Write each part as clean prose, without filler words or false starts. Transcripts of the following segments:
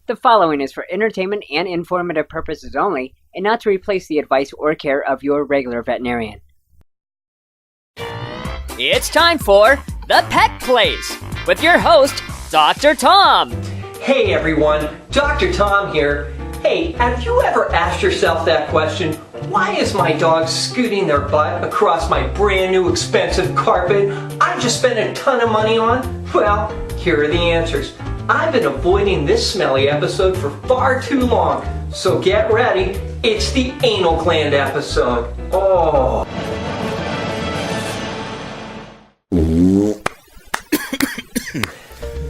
The following is for entertainment and informative purposes only, and not to replace the advice or care of your regular veterinarian. It's time for The Pet Place with your host, Dr. Tom. Hey everyone, Dr. Tom here. Hey, have you ever asked yourself that question? Why is my dog scooting their butt across my brand new expensive carpet I just spent a ton of money on? Well, here are the answers. I've been avoiding this smelly episode for far too long, so get ready. It's the anal gland episode. Oh.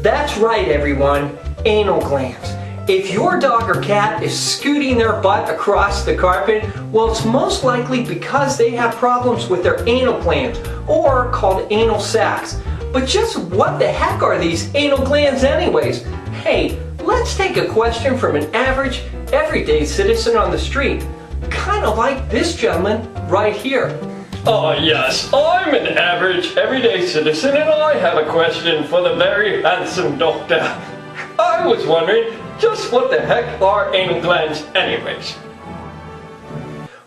That's right, everyone. Anal glands. If your dog or cat is scooting their butt across the carpet, well, it's most likely because they have problems with their anal glands, or called anal sacs. But just what the heck are these anal glands anyways? Hey, let's take a question from an average, everyday citizen on the street. Kind of like this gentleman right here. Yes, I'm an average, everyday citizen, and I have a question for the very handsome doctor. I was wondering, just what the heck are anal glands anyways?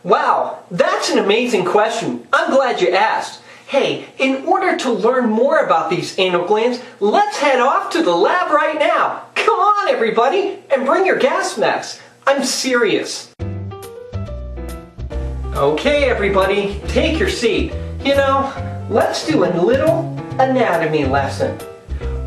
Wow, that's an amazing question. I'm glad you asked. Hey, in order to learn more about these anal glands, let's head off to the lab right now. Come on, everybody, and bring your gas masks. I'm serious. Okay, everybody, take your seat. Let's do a little anatomy lesson.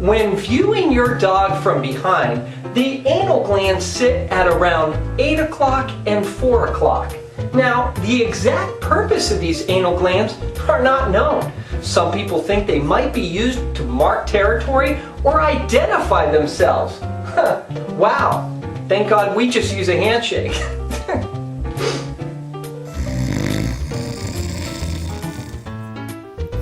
When viewing your dog from behind, the anal glands sit at around 8 o'clock and 4 o'clock. Now, the exact purpose of these anal glands are not known. Some people think they might be used to mark territory or identify themselves. Wow, thank God we just use a handshake.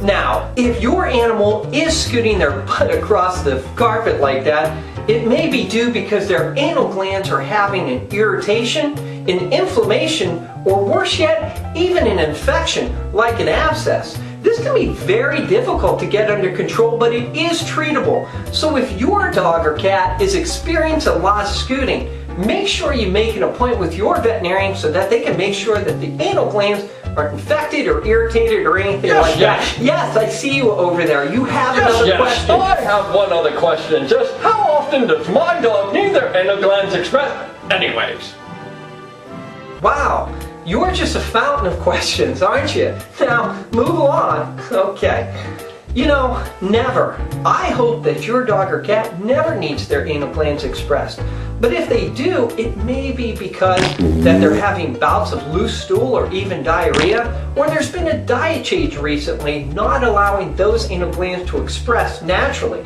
Now, if your animal is scooting their butt across the carpet like that, it may be due because their anal glands are having an irritation, an inflammation, or worse yet, even an infection, like an abscess. This can be very difficult to get under control, but it is treatable. So if your dog or cat is experiencing a lot of scooting, make sure you make an appointment with your veterinarian so that they can make sure that the anal glands aren't infected or irritated or anything like that. Yes, I see you over there. You have another question. I have one other question. Just how often does my dog need their anal glands expressed anyways? Wow, you're just a fountain of questions, aren't you? Now, move along. Okay. Never. I hope that your dog or cat never needs their anal glands expressed. But if they do, it may be because that they're having bouts of loose stool or even diarrhea, or there's been a diet change recently not allowing those anal glands to express naturally.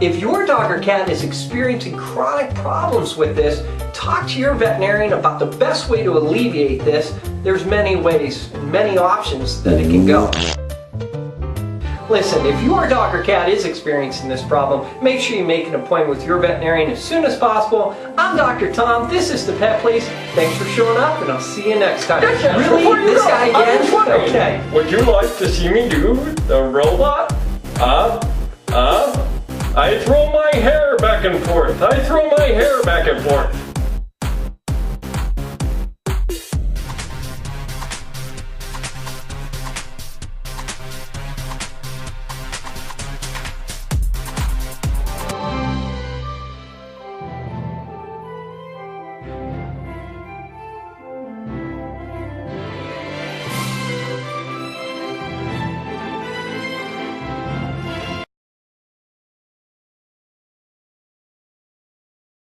If your dog or cat is experiencing chronic problems with this, talk to your veterinarian about the best way to alleviate this. There's many ways, many options that it can go. Listen, if your dog or cat is experiencing this problem, make sure you make an appointment with your veterinarian as soon as possible. I'm Dr. Tom, this is The Pet Place. Thanks for showing up, and I'll see you next time. Really? This guy again? Okay. Would you like to see me do the robot? I throw my hair back and forth.